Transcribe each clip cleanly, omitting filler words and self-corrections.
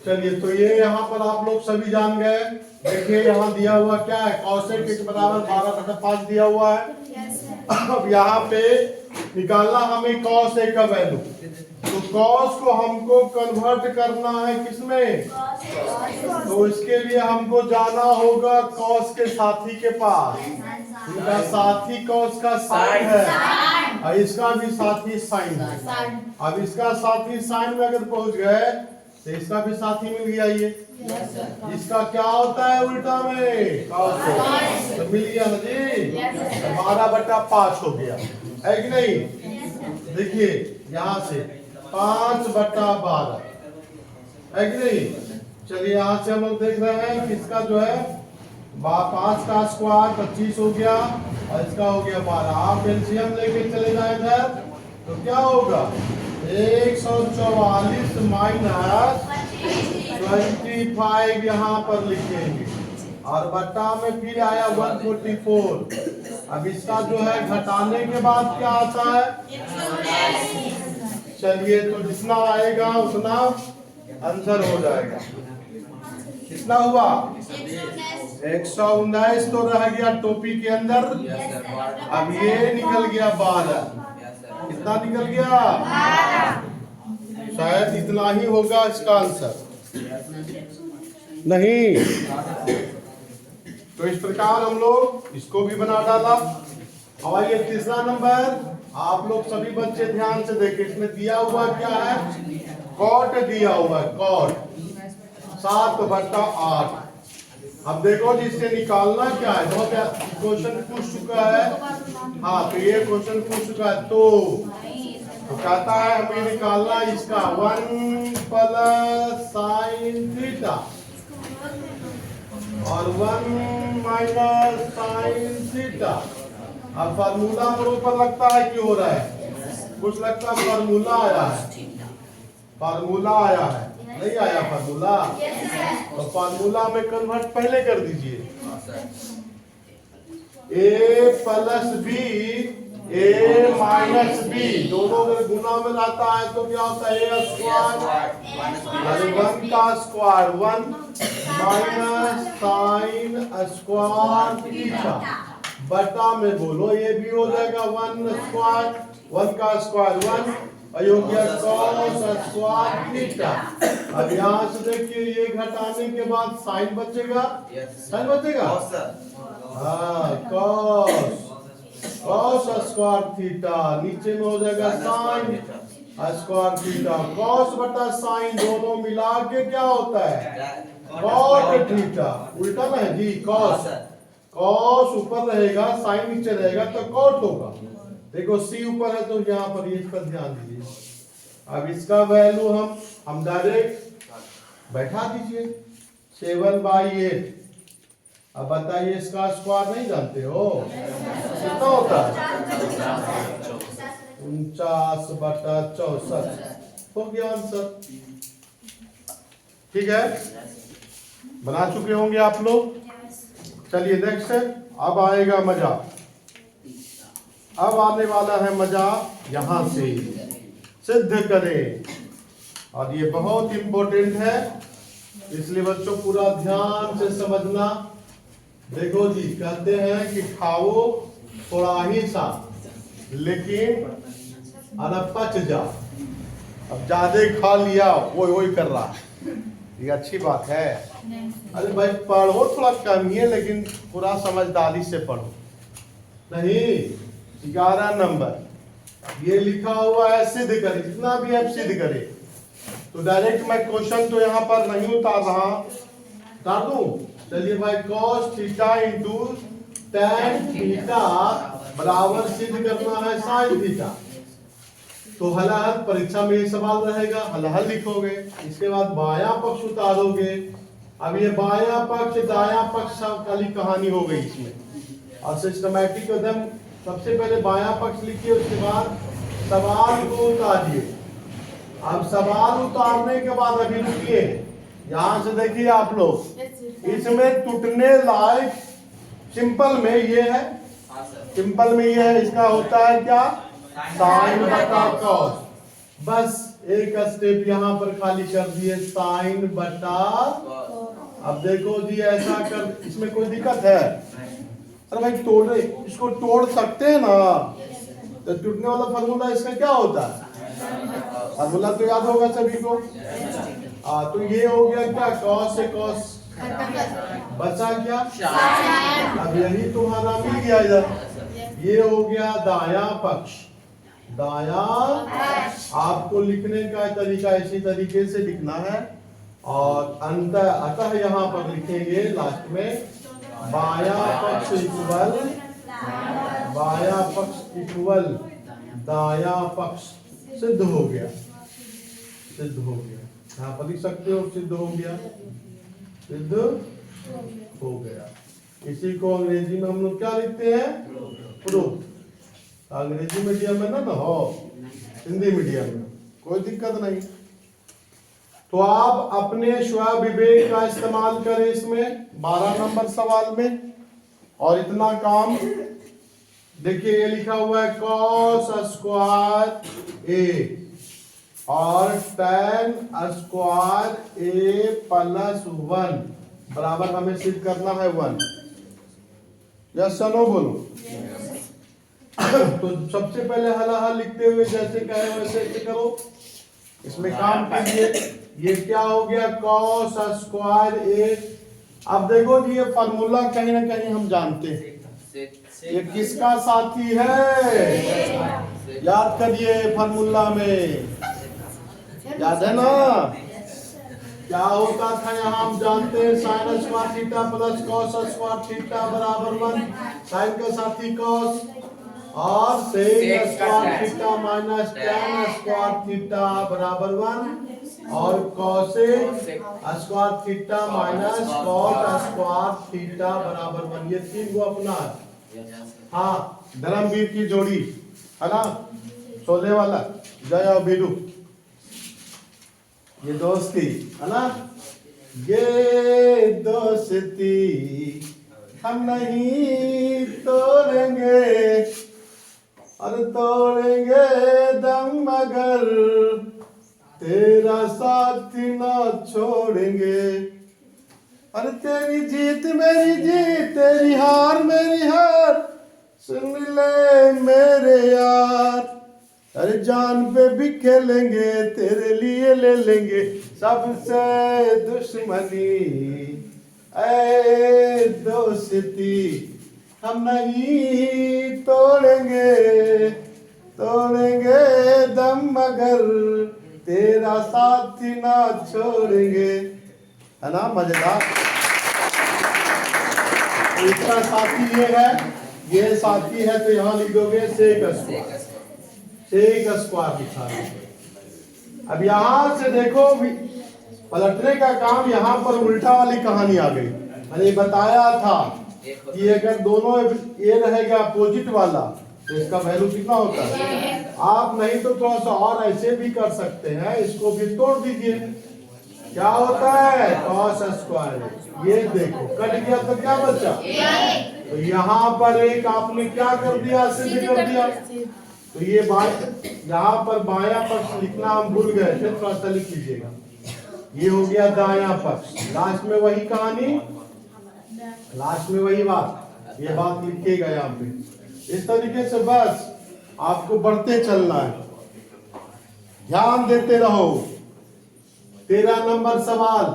चलिए, तो ये यहाँ पर आप लोग सभी जान गए। देखिए यहाँ दिया हुआ क्या है, कॉसेक x बराबर 12/5 दिया हुआ है। अब यहाँ पे निकालना हमें कॉस ए का वैल्यू, तो कॉस को हमको कन्वर्ट करना है किसमें, तो इसके लिए हमको जाना होगा कॉस के साथी के पास। इनका साथी कॉस का साइन है और इसका भी साथी साइन है। अब इसका साथी साइन में अगर पहुंच गए तो इसका भी साथी मिल गया। ये इसका क्या होता है उल्टा में, कॉस, तो मिल गया ना जी। 12/5 हो गया है कि नहीं। देखिए यहाँ से 5/12 है कि नहीं। चलिए यहाँ से हम लोग देख रहे हैं कि इसका जो है 5 का स्क्वायर 25 हो गया और इसका हो गया 12। आप एलसीएम लेके चले जाए इधर तो क्या होगा, 144 माइनस 25 यहाँ पर लिखेंगे और बट्टा में फिर आया 144। अब इसका जो है घटाने के बाद क्या आता है, चलिए तो जितना आएगा उतना आंसर हो जाएगा। कितना हुआ, 119 तो रह गया टोपी के अंदर। अब ये निकल गया 12। कितना निकल गया, शायद इतना ही होगा इसका आंसर, नहीं। तो इस प्रकार हम लोग इसको भी बना डाला। और ये तीसरा नंबर आप लोग सभी बच्चे ध्यान से देखें, इसमें दिया हुआ क्या है, कॉट दिया हुआ है, कॉट 7/8। अब देखो जी इससे निकालना क्या है, बहुत क्वेश्चन पूछ चुका है। हाँ तो ये क्वेश्चन पूछ चुका है, तो कहता है हमें निकालना इसका 1 प्लस साइन थीटा और 1 माइनस साइन थीटा। अब फार्मूला पर ऊपर लगता है कि हो रहा है, कुछ लगता है फार्मूला आया है, फार्मूला आया है, नहीं आया फार्मूला, तो फार्मूला में कन्वर्ट पहले कर दीजिए। a plus B, a minus B, दोनों अगर गुना में लाता है तो क्या होता है, a स्क्वायर 1 का square 1 minus sign square theta बटा में बोलो ये भी हो जाएगा 1 स्क्वायर, 1 का स्क्वायर 1 और ये हो गया cos स्क्वायर थीटा। अब यहाँ से देखिए ये घटाने के बाद साइन बचेगा, साइन बचेगा, हाँ cos स्क्वायर थीटा, नीचे में हो जाएगा साइन स्क्वायर थीटा। cos बटा साइन दोनों मिला के क्या होता है, cot थीटा। उल्टा ना है जी, cos ऊपर रहेगा साइन नीचे रहेगा तो cot होगा। देखो c ऊपर है तो यहाँ पर इस पर ध्यान दीजिए। अब इसका वैल्यू हम डायरेक्ट बैठा दीजिए 7/8। अब बताइए इसका स्क्वायर नहीं जानते हो, कितना होता है, 49/64 हो गया आंसर। ठीक है, बना चुके होंगे आप लोग। चलिए नेक्स्ट, अब आएगा मजा, अब आने वाला है मजा, यहां से सिद्ध करें। और ये बहुत इंपॉर्टेंट है, इसलिए बच्चों पूरा ध्यान से समझना। देखो जी कहते हैं कि खाओ थोड़ा ही सा लेकिन अनपच जा। अब ज्यादा खा लिया वही कर रहा है, ये अच्छी बात है। अरे भाई पढ़ो थोड़ा कम ही है लेकिन पूरा समझदारी से पढ़ो। नहीं 11 नंबर ये लिखा हुआ है सिद्ध करे, जितना भी आप सिद्ध करे। तो डायरेक्ट मैं क्वेश्चन तो यहाँ पर नहीं उतार रहा, उतार दूं। चलिए भाई cos theta into tan theta बराबर सिद्ध करना है sin थीटा। तो हल परीक्षा में ये सवाल रहेगा, हल लिखोगे, इसके बाद बायां पक्ष उतारोगे। अब ये बायां पक्ष दायां पक्ष वाली कहानी हो गई इसमें। और सिस्टमैटिक एकदम सबसे पहले बायां पक्ष लिखिए, उसके बाद सवाल को उतारिए। अब सवाल उतारने के बाद अभी रुकिए, यहां से देखिए आप लोग, इसमें टूटने लायक सिंपल में ये है, सिंपल में ये है, इसका होता है क्या, साइन बटा कॉस। बस एक स्टेप यहाँ पर खाली कर दिए, साइन बटा। अब देखो जी ऐसा कर, इसमें कोई दिक्कत है? अरे भाई तोड़ रहे, इसको तोड़ सकते हैं ना। तो टूटने वाला फार्मूला इसका क्या होता है? फार्मूला तो याद होगा सभी को। तो ये हो गया क्या, कॉस से कॉस बचा क्या, अब यही तुम्हारा मिल गया इधर। ये हो गया दाया पक्ष। दाया आपको लिखने का तरीका इसी तरीके से लिखना है, और अतः यहाँ पर लिखेंगे लास्ट में बाया पक्ष इक्वल, बाया पक्ष इक्वल दाया पक्ष। सिद्ध हो गया, सिद्ध हो गया। यहाँ पर लिख सकते हो सिद्ध हो गया, सिद्ध हो गया। इसी को अंग्रेजी में हम लोग क्या लिखते हैं, प्रूफ। अंग्रेजी मीडियम में ना हो, हिंदी मीडियम में कोई दिक्कत नहीं। तो आप अपने स्वविवेक का इस्तेमाल करें इसमें 12 नंबर सवाल में। और इतना काम देखिए, ये लिखा हुआ है कॉस स्क्वायर ए और tan स्क्वायर ए प्लस 1 बराबर हमें सिद्ध करना है 1। यस नो बोलो। तो सबसे पहले हल लिखते हुए जैसे कहे वैसे करो। इसमें काम कीजिए। ये क्या हो गया, कॉस स्क्वायर ए। अब देखो जी, ये फार्मूला कहीं ना कहीं हम जानते हैं। ये किसका साथी है, याद करिए फार्मूला में, याद है ना? क्या होता था यहाँ हम जानते हैं, sine square theta plus cos square theta बराबर 1। साइन का साथी कॉस और sec square theta minus tan square theta बराबर 1 और cosec square theta minus cot square theta बराबर 1। ये तीन को अपना है। हाँ, धर्मवीर की जोड़ी है ना, शोले वाला जय और बीरू, ये दोस्ती है ना। ये दोस्ती हम नहीं तोड़ेंगे, और तोड़ेंगे दम मगर तेरा साथ ना छोड़ेंगे। अरे तेरी जीत मेरी जीत, तेरी हार मेरी हार, सुन ले मेरे यार। अरे जान पे भी खेलेंगे, तेरे लिए ले लेंगे सबसे दुश्मनी। ऐ दोस्ती हम नहीं तोड़ेंगे, तोड़ेंगे दम मगर तेरा साथ ना छोड़ेंगे। है ना, मजेदार। इसका साथी ये है, ये साथी है, तो यहाँ लिख दोगे सेक स्क्वायर, सेक स्क्वायर लिखा है। अब यहाँ से देखो पलटने का काम, यहाँ पर उल्टा वाली कहानी आ गई। मैंने बताया था कि अगर दोनों ये रहेगा अपोजिट वाला तो इसका वैल्यू कितना होता है। आप नहीं तो थोड़ा सा और ऐसे भी कर सकते हैं, इसको भी तोड़ दीजिए। क्या होता है, कॉस स्क्वायर। ये देखो कट गया तो क्या बचा, तो यहाँ पर एक आपने क्या कर दिया, सिद्ध कर दिया। तो ये बात यहाँ पर बायां पक्ष लिखना हम भूल गए थे, थोड़ा सा लिख लीजिएगा। ये हो गया दायां पक्ष। लास्ट में वही कहानी, लास्ट में वही बात, ये बात लिखिएगा यहाँ पे। इस तरीके से बस आपको बढ़ते चलना है, ध्यान देते रहो। 13 नंबर सवाल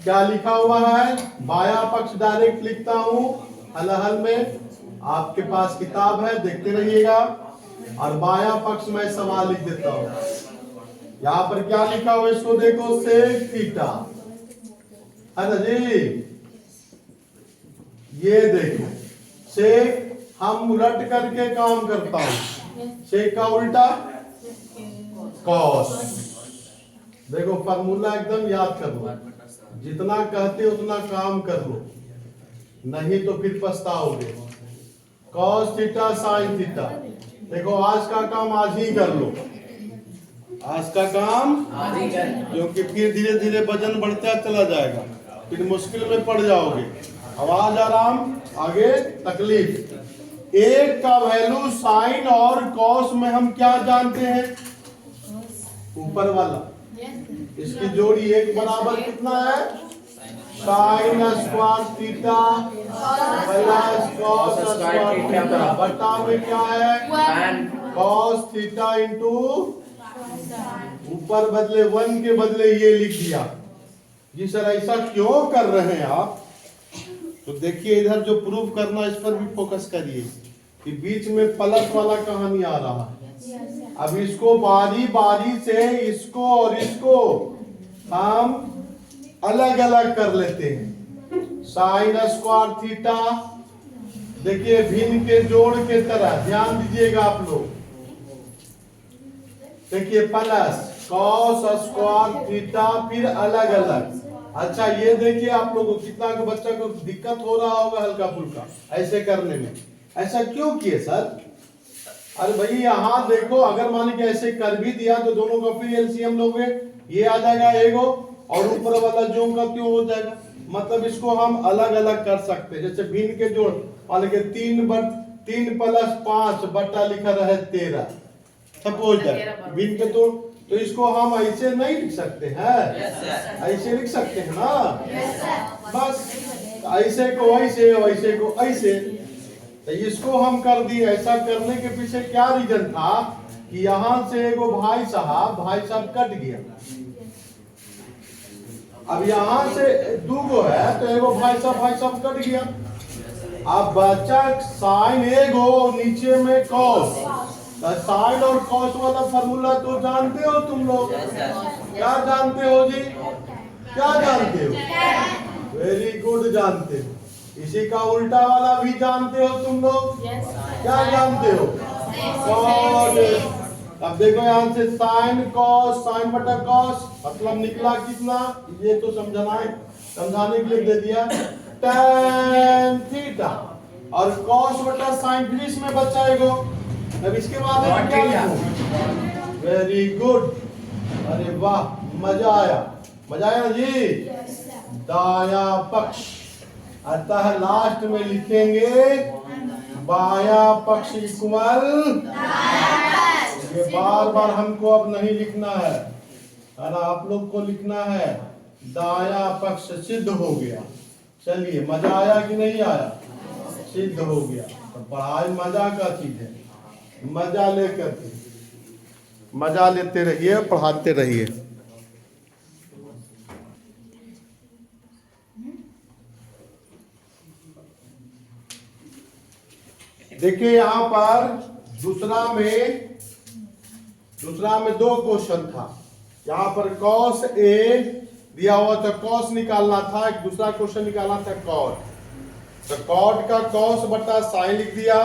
क्या लिखा हुआ है, बायां पक्ष डायरेक्ट लिखता हूं हल में, आपके पास किताब है देखते रहिएगा। और बायां पक्ष में सवाल लिख देता हूं। यहाँ पर क्या लिखा हुआ इसको देखो, सेक थीटा है ना जी। ये देखो सेक हम उलट करके काम करता हूं, सेक का उल्टा कॉस। देखो फार्मूला एकदम याद कर लो, जितना कहते उतना काम कर लो, नहीं तो फिर पछताओगे। कॉस थीटा साइन थीटा, देखो आज का काम आज ही कर लो, आज का काम आज ही कर, क्योंकि फिर धीरे धीरे वजन बढ़ता चला जाएगा, फिर मुश्किल में पड़ जाओगे। आवाज आराम, आगे तकलीफ। एक का वैल्यू साइन और कॉस में हम क्या जानते हैं? ऊपर वाला, इसकी जोड़ी एक बराबर कितना है? Sign square theta plus cos square theta बटा में क्या है? कॉस थीटा इंटू ऊपर बदले 1 के बदले ये लिख दिया। जी सर ऐसा क्यों कर रहे हैं आप? तो देखिए इधर जो प्रूव करना इस पर भी फोकस करिए कि बीच में प्लस वाला कहानी आ रहा है। अब इसको बारी बारी से इसको और इसको हम अलग अलग कर लेते हैं। साइन स्क्वायर थीटा देखिए भिन्न के जोड़ के तरह, ध्यान दीजिएगा आप लोग। देखिए प्लस कॉस स्क्वायर थीटा फिर अलग अलग। अच्छा ये देखिए आप लोगों को कितना के बच्चा को दिक्कत हो रहा होगा हल्का फुल्का ऐसे करने में। ऐसा क्यों किए सर? अरे भाई यहाँ देखो, अगर मान के ऐसे कर भी दिया तो दोनों का फिर एलसीएम लोगे, ये आ जाएगा एगो और ऊपर वाला जो का त्यों हो जाएगा। मतलब इसको हम अलग अलग कर सकते हैं। जैसे भिन्न के जोड़ मान के 3 प्लस 5 बटा लिखा रहे 13 सपोज भिन्न के तो इसको हम ऐसे नहीं लिख सकते हैं? ऐसे लिख सकते हैं ना? बस ऐसे को ऐसे, वैसे को ऐसे। तो इसको हम कर दिए। ऐसा करने के पीछे क्या रीजन था कि यहां से एगो भाई साहब कट गया। अब यहां से दूगो है तो एगो भाई साहब कट गया। अब बच्चा साइन एगो नीचे में कॉस, साइन और कॉस वाला फॉर्मूला तो जानते हो तुम लोग? क्या जानते हो जी? क्या जानते हो? वेरी गुड, जानते हो। इसी का उल्टा वाला भी जानते हो तुम लोग? क्या जानते हो? कॉस। अब देखो यहाँ से साइन कॉस, साइन बटा कॉस मतलब निकला कितना? ये तो समझाने के लिए दे दिया tan थीटा और कॉस बटा साइन फिर इसमें बचाएगा। अब इसके बाद क्या लिखूं? वेरी गुड, अरे वाह मजा आया ना जी। दाया पक्ष अतः लास्ट में लिखेंगे बाया पक्ष इक्वल। ये बार बार हमको अब नहीं लिखना है ना, आप लोग को लिखना है दाया पक्ष सिद्ध हो गया। चलिए मजा आया कि नहीं आया? सिद्ध हो गया। तो पढ़ाई मजा का चीज है, मजा लेकर के मजा लेते रहिए, पढ़ाते रहिए। देखिए यहाँ पर दूसरा में 2 क्वेश्चन था। यहाँ पर cos A दिया हुआ था, cos निकालना था। एक दूसरा क्वेश्चन निकालना था cot। तो cot का cos बटा sin लिख दिया।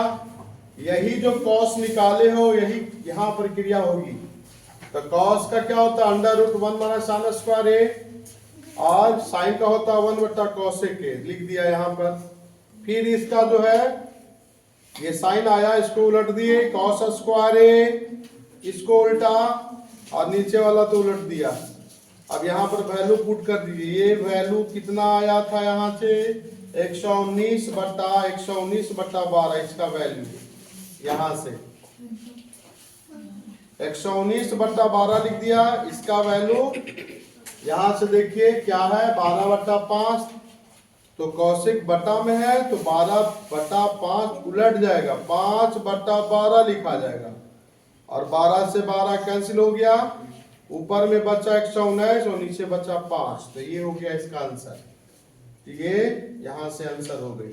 यही जो cos निकाले हो यही यहाँ पर क्रिया होगी। तो cos का क्या होता है? √1 माइनस sin स्क्वायर A और sin का होता है 1 बटा cos A लिख दिया यहाँ पर। फिर इसका जो है ये साइन आया, इसको उलट दिए cos स्क्वायर A, इसको उल्टा और नीचे वाला तो उलट दिया। अब यहाँ पर वैल्यू पुट कर दीजिए। ये वैल्यू कितना आया था यहाँ से? 119 बटा 12 इसका वैल्यू यहाँ से 119 बटा 12 लिख दिया। इसका वैल्यू यहाँ से देखिए क्या है? 12 बटा 5 तो कौशिक बटा में है तो 12 बटा 5 उलट जाएगा, 5 बटा 12 लिखा जाएगा और 12 से 12 कैंसिल हो गया। ऊपर में बचा 119 और नीचे बचा 5। तो ये हो गया इसका आंसर। तो ये यहां से आंसर हो गई।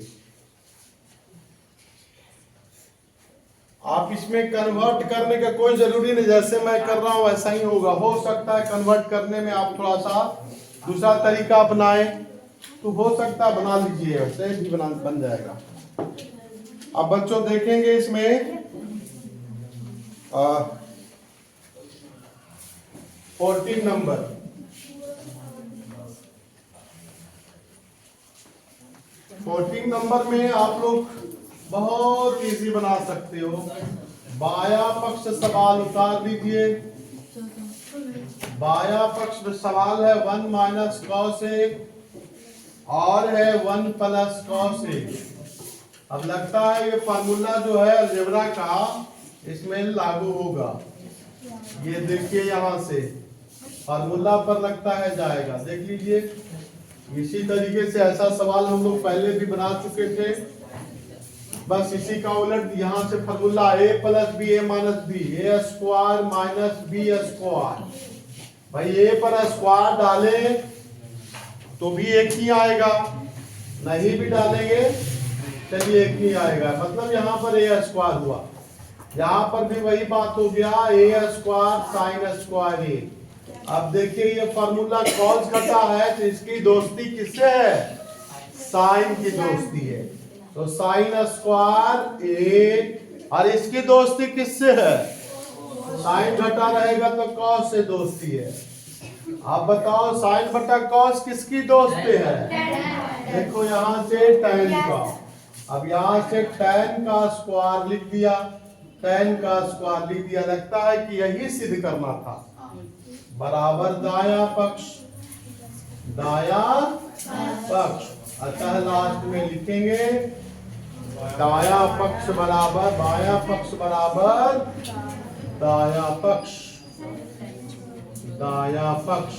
आप इसमें कन्वर्ट करने का कोई जरूरी नहीं, जैसे मैं कर रहा हूं वैसा ही होगा। हो सकता है कन्वर्ट करने में आप थोड़ा सा दूसरा तरीका अपनाएं तो हो सकता है बना लीजिए, वैसे भी बन जाएगा। अब बच्चों देखेंगे इसमें 14 नंबर। में आप लोग बहुत इजी बना सकते हो। बाया पक्ष सवाल उतार दीजिए। बाया पक्ष में सवाल है 1 माइनस कॉस A और है 1 प्लस कॉस A। अब लगता है ये फार्मूला जो है अलजेब्रा का इसमें लागू होगा। ये देखिए यहाँ से फार्मूला पर लगता है जाएगा, देख लीजिए। इसी तरीके से ऐसा सवाल हम लोग पहले भी बना चुके थे, बस इसी का उलट यहाँ से formula a plus B A minus B, A square minus B square. भाई a पर स्क्वायर डाले तो भी एक ही आएगा, नहीं भी डालेंगे चलिए एक ही आएगा, मतलब यहाँ पर ए स्क्वायर हुआ। यहाँ पर भी वही बात हो गया, ए स्क्वायर साइन स्क्वायर ए। अब देखिए ये फार्मूला कॉस घटा है तो इसकी दोस्ती किससे है? साइन की दोस्ती है, तो साइन स्क्वायर ए, और इसकी दोस्ती किससे है? साइन घटा रहेगा तो कॉस से दोस्ती है। आप बताओ साइन बटा कॉस किसकी दोस्ती है? देखो यहाँ से tan का, अब यहाँ से tan का स्क्वायर लिख दिया, tan का स्क्वायर लिख दिया। लगता है कि यही सिद्ध करना था, बराबर दाया पक्ष, दाया पक्ष। अतः लास्ट में लिखेंगे दाया पक्ष बराबर बाया पक्ष बराबर दाया पक्ष, दाया पक्ष।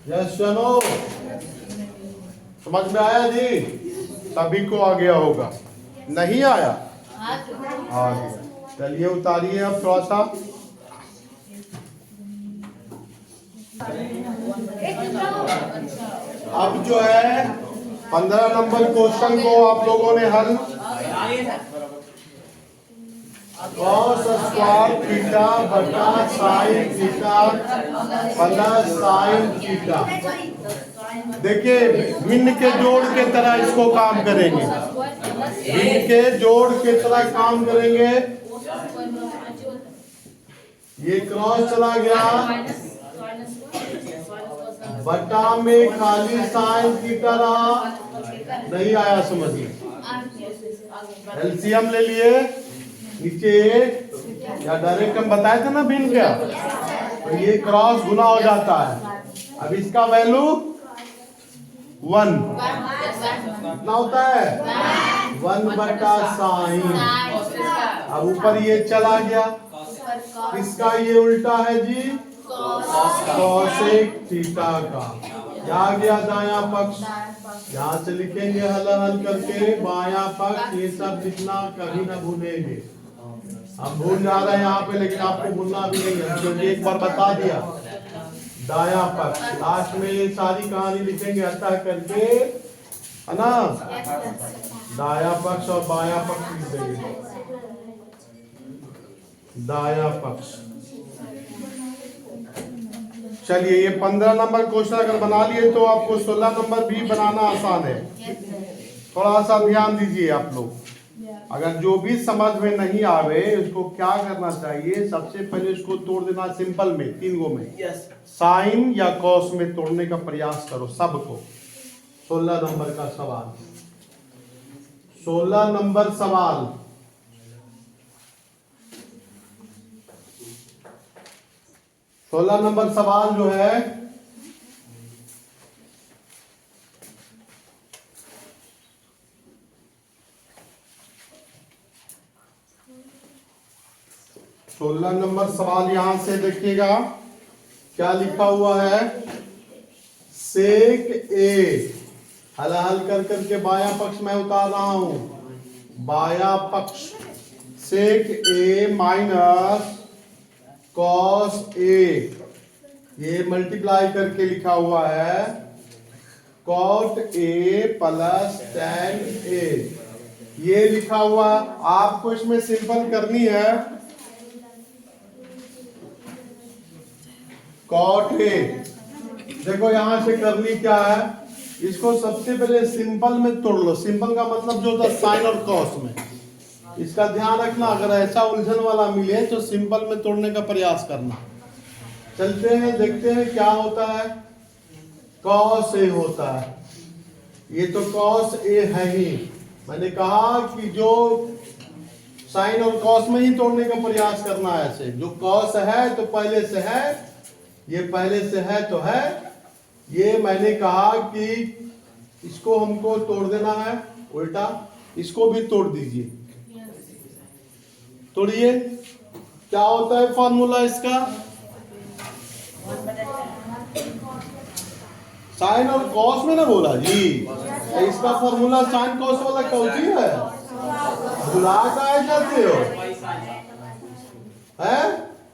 यस या नो? समझ में आया जी? सभी को आ गया होगा, नहीं आया? आ गया। चलिए उतारिए अब थोड़ा सा। अब जो है 15 नंबर क्वेश्चन को आप लोगों ने हल कॉस स्क्वायर थीटा बटा sine theta plus sine theta. देखिए भिन्न के जोड़ के तरह इसको काम करेंगे, भिन्न के जोड़ के तरह काम करेंगे। ये क्रॉस चला गया, बटा में खाली साइन थीटा रहा, नहीं आया समझिए। एलसीएम ले लिए नीचे, या डायरेक्ट हम बताए थे ना भिन्न क्या, तो ये क्रॉस गुना हो जाता है। अब इसका वैल्यू 1 कितना होता है? 1 बटा साइन। अब ऊपर ये चला गया, किसका ये उल्टा है जी? कॉसेक थीटा का। क्या गया दाया पक्ष, यहाँ से लिखेंगे हल हल करके बाया पक्ष, ये सब लिखना कभी ना भूलेंगे। हम भूल जा रहे हैं यहाँ पे, लेकिन आपको भूलना भी नहीं है क्योंकि एक बार बता दिया। दाया पक्ष लास्ट में ये सारी कहानी लिखेंगे अतः करके, है ना? दाया पक्ष और बाया पक्ष लिख देंगे, दाया पक्ष। चलिए ये 15 नंबर क्वेश्चन अगर बना लिए तो आपको 16 नंबर भी बनाना आसान है। थोड़ा सा ध्यान दीजिए आप लोग, अगर जो भी समझ में नहीं आवे उसको क्या करना चाहिए, सबसे पहले उसको तोड़ देना सिंपल में, 3 गो में। साइन या कॉस में तोड़ने का प्रयास करो सबको। 16 नंबर का सवाल, 16 नंबर सवाल। सोलह नंबर सवाल जो है, सोलह नंबर सवाल यहां से देखिएगा क्या लिखा हुआ है। सेक ए, हल हल कर करके बाया पक्ष में उतार रहा हूं, बाया पक्ष सेक ए माइनस कॉस ए, ये मल्टीप्लाई करके लिखा हुआ है cot A plus tan A, ये लिखा हुआ। आपको इसमें सिंपल करनी है, कॉट ए। देखो यहां से करनी क्या है, इसको सबसे पहले सिंपल में तोड़ लो। सिंपल का मतलब जो होता है साइन और कॉस में, इसका ध्यान रखना। अगर ऐसा उलझन वाला मिले तो सिंपल में तोड़ने का प्रयास करना। चलते हैं देखते हैं क्या होता है। कॉस ए होता है, ये तो कॉस ए है ही। मैंने कहा कि जो साइन और कॉस में ही तोड़ने का प्रयास करना है। ऐसे जो कॉस है तो पहले से है, ये पहले से है तो है। ये मैंने कहा कि इसको हमको तोड़ देना है। उल्टा, इसको भी तोड़ दीजिए, तोड़िए। क्या होता है फॉर्मूला इसका? साइन और कॉस में ना बोला जी, तो इसका फॉर्मूला साइन कॉस वाला कौची है? भुला काहे जाते हो? है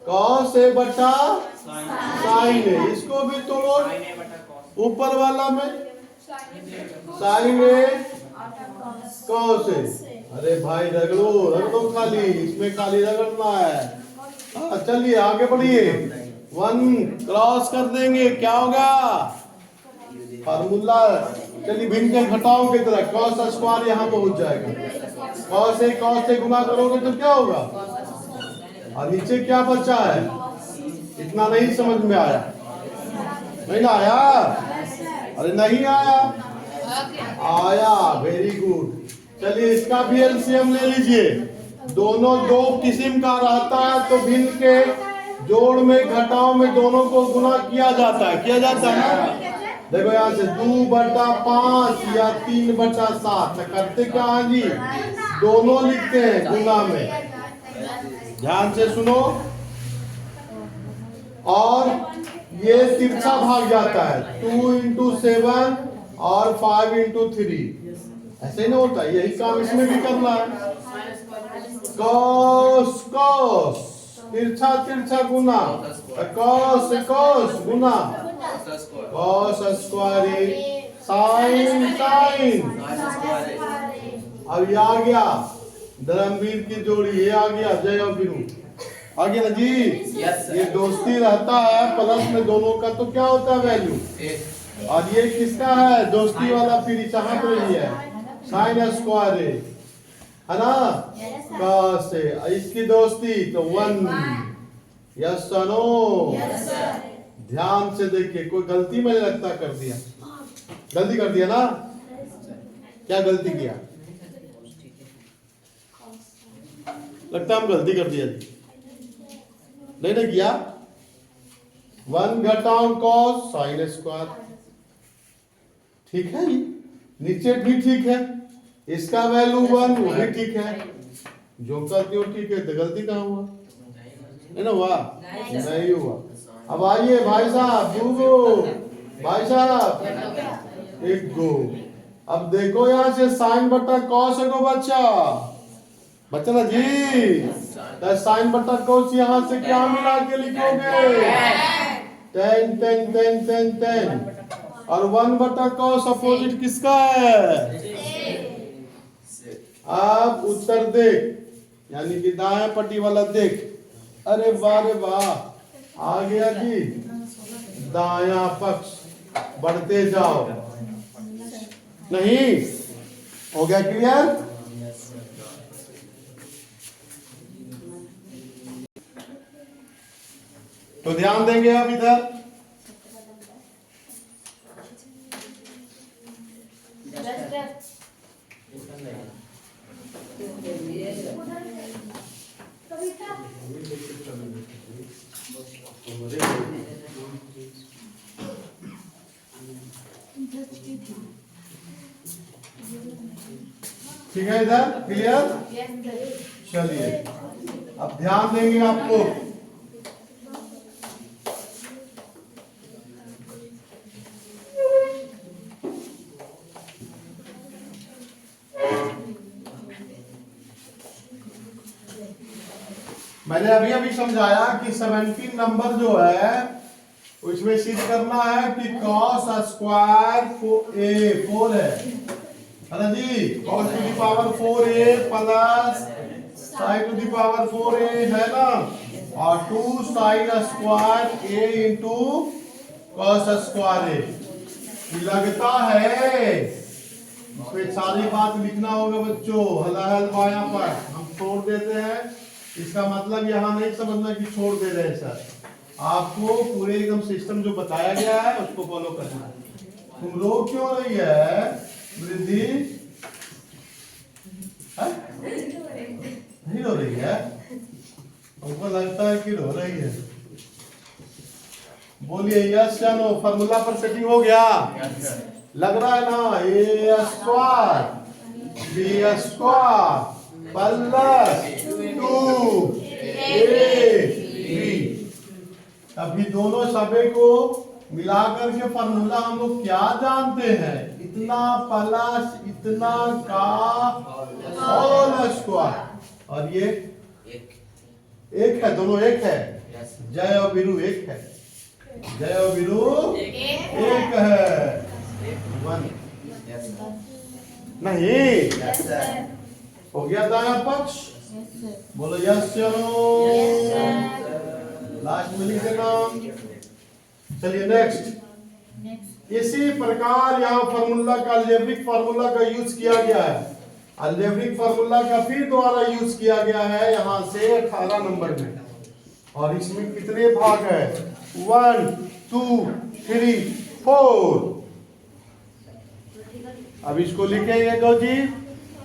कॉस ए बटा साइन ए, इसको भी तोड़ो। ऊपर वाला में साइन ए कॉस ए। अरे भाई रगड़ो खाली, इसमें खाली रगड़ना है। चलिए आगे बढ़िए, 1 क्रॉस कर देंगे, क्या होगा फार्मूला? चलिए भिन्न के घटाओ की तरह कॉस स्क्वायर यहाँ पहुंच जाएगा। कॉस से गुना करोगे तो क्या होगा? और नीचे क्या बचा है? इतना नहीं समझ में आया? नहीं ना आया? अरे नहीं आया? आया, वेरी गुड। चलिए इसका भी एलसीएम ले लीजिए। दोनों दो किस्म का रहता है तो भिन्न के जोड़ में घटाव में दोनों को गुना किया जाता है ना। देखो यहाँ से 2/5 या 3/7 करते क्या है जी? दोनों लिखते हैं गुना में। ध्यान से सुनो। और ये तिरछा भाग जाता है, 2 × 7 और 5 × 3। ऐसे नहीं होता, यही काम इसमें भी करना है। कॉस तिरछा गुना, कॉस गुना कॉस स्क्वायर साइन। अब ये आ गया धर्मवीर की जोड़ी, ये आ गया जय और वीरू, आ गया ना जी। ये दोस्ती रहता है प्लस में दोनों का, तो क्या होता है वैल्यू। और ये किसका है दोस्ती वाला? फिर चाह रही है साइन स्क्वायर है ना, कॉस से इसकी दोस्ती तो 1। Yes no? ध्यान से देखिए, कोई गलती मुझे लगता कर दिया, गलती कर दिया ना? क्या गलती किया? लगता हम गलती कर दिया, नहीं ना किया? 1 घटाओ कॉस साइन स्क्वायर, ठीक है जी। नीचे भी ठीक है, इसका वैल्यू 1 वो भी ठीक है, जो करती हो ठीक है, तो गलती कहाँ हुआ? है ना हुआ? नहीं हुआ। अब आइए भाई साहब, 2 गो भाई साहब, 1 गो। अब देखो यहाँ से साइन बटा कॉस को बच्चा ना जी। तो साइन बटा कॉस यहाँ से क्या मिला के लिखोगे? 10 और 1/cos अपोजिट किसका है? अब उत्तर देख, यानी कि दाएं पट्टी वाला देख। अरे वाह रे वाह, आ गया जी। दायां पक्ष बढ़ते जाओ। नहीं हो गया क्लियर? तो ध्यान देंगे अब इधर। ठीक है इधर क्लियर? चलिए अब ध्यान देंगे आपको। मैंने अभी समझाया कि 17 नंबर जो है उसमें सिद्ध करना है कि cos स्क्वायर 4 है ना जी। cos to the power 4a plus sin to the power 4a है ना, और 2 sin square a into cos square a। लगता है इसमें सारी बात लिखना होगा बच्चों, हल बायां पर हम छोड़ देते हैं। इसका मतलब यहाँ नहीं समझना कि छोड़ दे रहे हैं सर, आपको पूरे एकदम सिस्टम जो बताया गया है उसको फॉलो करना है। तुम रो क्यों रही है वृद्धि? नहीं रो रही है? हमको लगता है कि रो रही है। बोलिए यस या नो? फार्मूला पर सेटिंग हो गया? लग रहा है ना? A square B square plus 2ab। अभी दोनों सबे को मिलाकर के फॉर्मूला हम लोग क्या जानते हैं, इतना प्लस इतना का होल स्क्वायर, और ये एक है, दोनों एक है। जय और वीरू एक है, जय और वीरू एक है। वन नहीं हो गया दाया पक्ष, बोलो यस चलो, लास्ट में लिख देना। चलिए नेक्स्ट, इसी प्रकार यहाँ फार्मूला का अलजेब्रिक फार्मूला का यूज किया गया है। अलजेब्रिक फार्मूला का फिर दोबारा यूज किया गया है यहाँ से 18 नंबर में, और इसमें कितने भाग है, 1 2 3 4। अब इसको लिखेंगे गौ जी,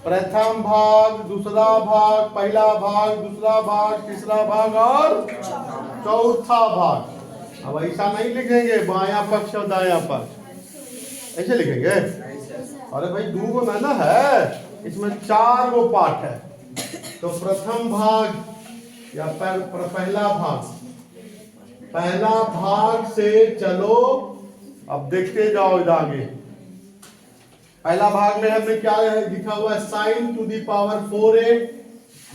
प्रथम भाग, दूसरा भाग, पहला भाग, दूसरा भाग, तीसरा भाग और चौथा भाग। अब ऐसा नहीं लिखेंगे बायां पक्ष और दायां पक्ष, ऐसे लिखेंगे। अरे भाई दो गो ना है, इसमें 4 गो पार्ट है। तो प्रथम भाग या पहला भाग, पहला भाग से चलो अब देखते जाओ इधर आगे। पहला भाग में हमने क्या लिखा हुआ है, sign to the power 4a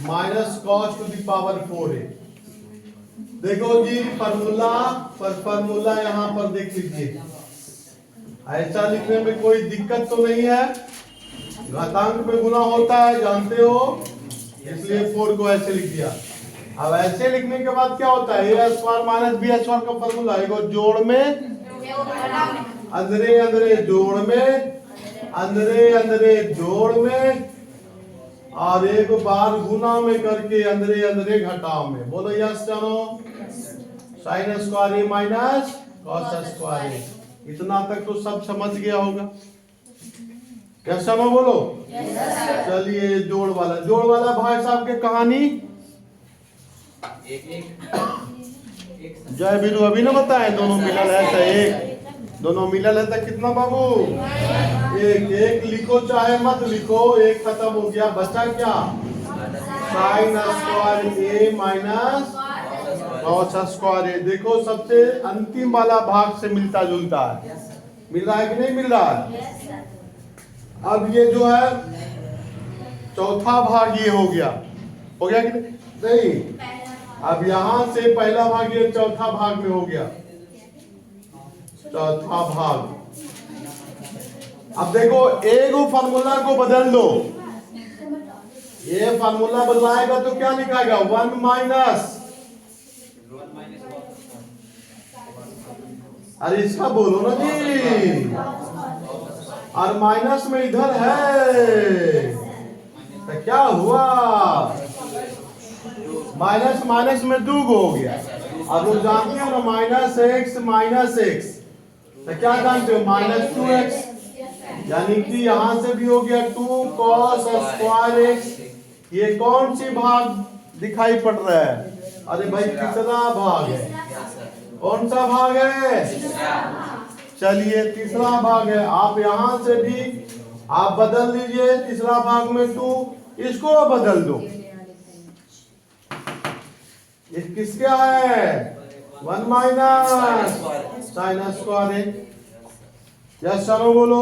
minus cos two the power 4a। देखो जी फॉर्मूला यहाँ पर देख लीजिए, ऐसा लिखने में कोई दिक्कत तो नहीं है, घातांक में गुना होता है जानते हो, इसलिए 4 को ऐसे लिख दिया। अब ऐसे लिखने के बाद क्या होता है, a square minus b square का फॉर्मूला, एक जोड़ में अंदरे अंदरे जोड़ में अंदरे अंदरे जोड़ में, और एक बार गुना में करके अंदरे अंदरे घटाव में। बोलो यस चलो, साइन स्क्वायर ए माइनस कॉस स्क्वायर ए। इतना तक तो सब समझ गया होगा, क्या समझ बोलो। चलिए जोड़ वाला भाई साहब के कहानी जय बीरू अभी ना बताए, दोनों मिलल है तो एक, दोनों मिलल है तो कितना बाबू, एक। एक लिखो चाहे मत लिखो, एक खत्म हो गया, बचा क्या, साइन स्क्वायर ए माइनस कॉस स्क्वायर ए। देखो सबसे अंतिम वाला भाग से मिलता जुलता है, मिल रहा है कि नहीं मिल रहा है। अब ये जो है चौथा भाग ये हो गया कि नहीं। अब यहां से पहला भाग ये चौथा भाग में हो गया, चौथा भाग। अब देखो एक फार्मूला को बदल दो, ये फार्मूला बदलाएगा तो क्या लिखाएगा, 1 माइनस, अरे इसका बोलो ना जी, और माइनस में इधर है तो क्या हुआ, माइनस माइनस में 2 हो गया। अब लोग जानते हो ना माइनस x तो क्या जानते हो, -2x, यानी कि यहां से भी हो गया 2 cos स्क्वायर x। ये कौन सी भाग दिखाई पड़ रहा है, अरे भाई तीसरा भाग है। कौन सा भाग है, चलिए तीसरा भाग है। आप यहां से भी आप बदल दीजिए, तीसरा भाग में 2, इसको बदल दो, किसका है, 1 माइनस साइन स्क्वायर ए। यस चलो बोलो।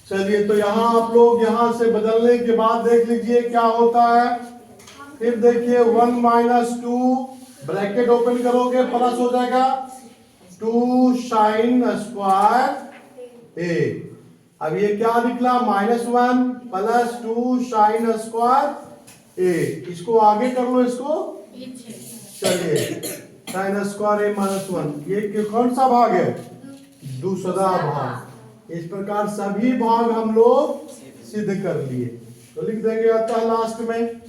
चलिए तो यहाँ आप लोग यहाँ से बदलने के बाद देख लीजिए क्या होता है। फिर देखिए 1 माइनस 2 ब्रैकेट ओपन करोगे प्लस हो जाएगा 2 साइन स्क्वायर ए। अब ये क्या निकला, -1 प्लस 2 साइन स्क्वायर ए। इसको आगे कर लो, इसको चलिए साइन स्क्वायर ए -1, ये कौन सा भाग है, दूसरा भाग। इस प्रकार सभी भाग हम लोग सिद्ध कर लिए। तो लिख देंगे अतः लास्ट में,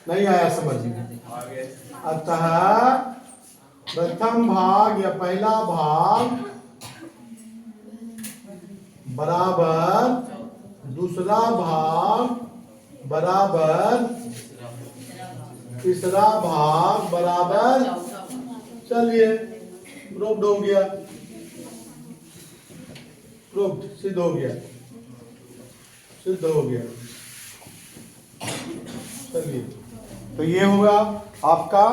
नहीं आया समझ में, अतः प्रथम भाग या पहला भाग बराबर दूसरा भाग बराबर तीसरा भाग बराबर, चलिए प्रूव्ड हो गया, प्रूव्ड सिद्ध हो गया। सिद्ध हो गया। चलिए, तो ये होगा आपका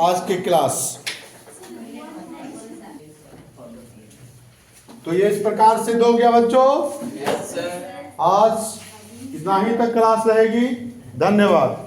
आज के क्लास। तो ये इस प्रकार सिद्ध हो गया बच्चों। Yes sir. आज इतना ही तक क्लास रहेगी। धन्यवाद।